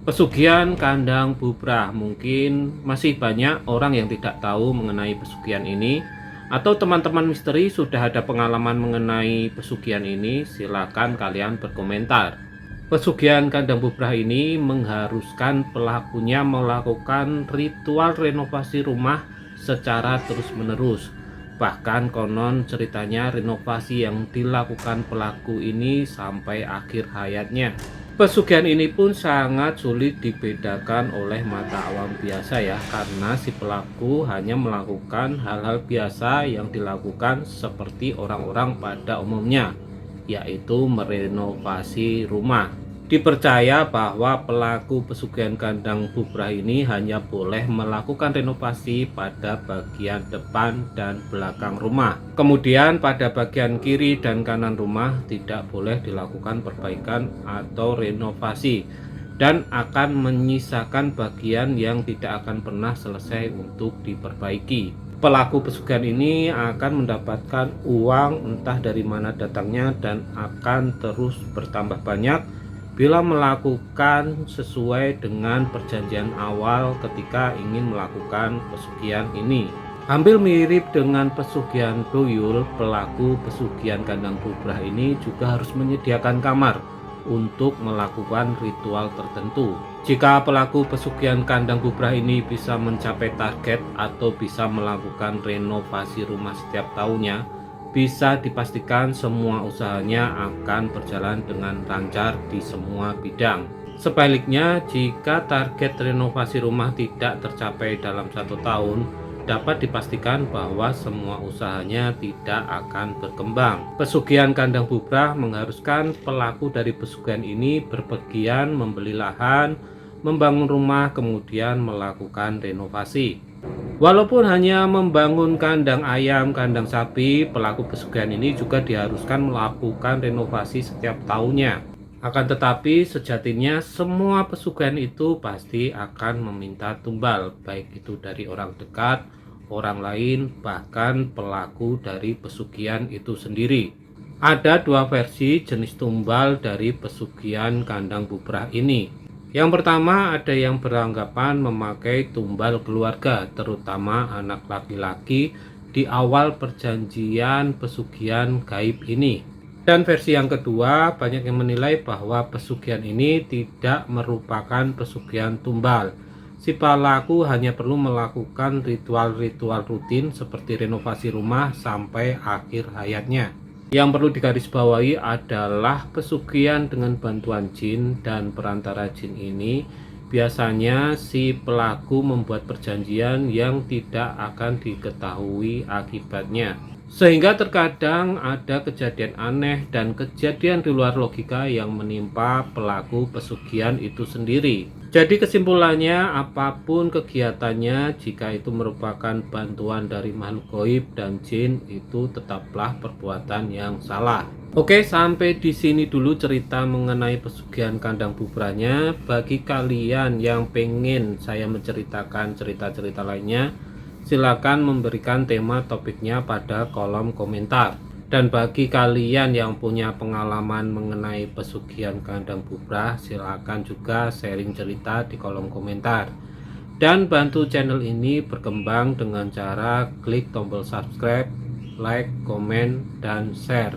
Pesugihan kandang bubrah, mungkin masih banyak orang yang tidak tahu mengenai pesugihan ini, atau teman-teman misteri sudah ada pengalaman mengenai pesugihan ini. Silakan kalian berkomentar. Pesugihan kandang bubrah ini mengharuskan pelakunya melakukan ritual renovasi rumah secara terus-menerus. Bahkan konon ceritanya renovasi yang dilakukan pelaku ini sampai akhir hayatnya. Pesugihan ini pun sangat sulit dibedakan oleh mata awam biasa ya, karena si pelaku hanya melakukan hal-hal biasa yang dilakukan seperti orang-orang pada umumnya, yaitu merenovasi rumah. Dipercaya bahwa pelaku pesugihan kandang bubrah ini hanya boleh melakukan renovasi pada bagian depan dan belakang rumah. Kemudian pada bagian kiri dan kanan rumah tidak boleh dilakukan perbaikan atau renovasi, dan akan menyisakan bagian yang tidak akan pernah selesai untuk diperbaiki. Pelaku pesugihan ini akan mendapatkan uang entah dari mana datangnya dan akan terus bertambah banyak bila melakukan sesuai dengan perjanjian awal ketika ingin melakukan pesugihan ini. Hampir mirip dengan pesugihan tuyul, pelaku pesugihan kandang bubrah ini juga harus menyediakan kamar untuk melakukan ritual tertentu. Jika pelaku pesugihan kandang bubrah ini bisa mencapai target atau bisa melakukan renovasi rumah setiap tahunnya, bisa dipastikan semua usahanya akan berjalan dengan lancar di semua bidang. Sebaliknya, jika target renovasi rumah tidak tercapai dalam 1 tahun, dapat dipastikan bahwa semua usahanya tidak akan berkembang. Pesugihan kandang bubrah mengharuskan pelaku dari pesugihan ini berpergian membeli lahan, membangun rumah, kemudian melakukan renovasi. Walaupun hanya membangun kandang ayam, kandang sapi, pelaku pesugihan ini juga diharuskan melakukan renovasi setiap tahunnya. Akan tetapi sejatinya semua pesugihan itu pasti akan meminta tumbal, baik itu dari orang dekat, orang lain, bahkan pelaku dari pesugihan itu sendiri. Ada dua versi jenis tumbal dari pesugihan kandang bubrah ini. Yang pertama, ada yang beranggapan memakai tumbal keluarga, terutama anak laki-laki di awal perjanjian pesugihan gaib ini. Dan versi yang kedua, banyak yang menilai bahwa pesugihan ini tidak merupakan pesugihan tumbal. Si pelaku hanya perlu melakukan ritual-ritual rutin seperti renovasi rumah sampai akhir hayatnya. Yang perlu digarisbawahi adalah pesugihan dengan bantuan jin dan perantara jin ini biasanya si pelaku membuat perjanjian yang tidak akan diketahui akibatnya. Sehingga terkadang ada kejadian aneh dan kejadian di luar logika yang menimpa pelaku pesugihan itu sendiri. Jadi kesimpulannya, apapun kegiatannya, jika itu merupakan bantuan dari makhluk gaib dan jin, itu tetaplah perbuatan yang salah. Oke, sampai di sini dulu cerita mengenai pesugihan kandang bubrahnya. Bagi kalian yang pengen saya menceritakan cerita-cerita lainnya, silakan memberikan tema topiknya pada kolom komentar. Dan bagi kalian yang punya pengalaman mengenai pesugihan kandang bubrah, silakan juga sharing cerita di kolom komentar. Dan bantu channel ini berkembang dengan cara klik tombol subscribe, like, komen, dan share.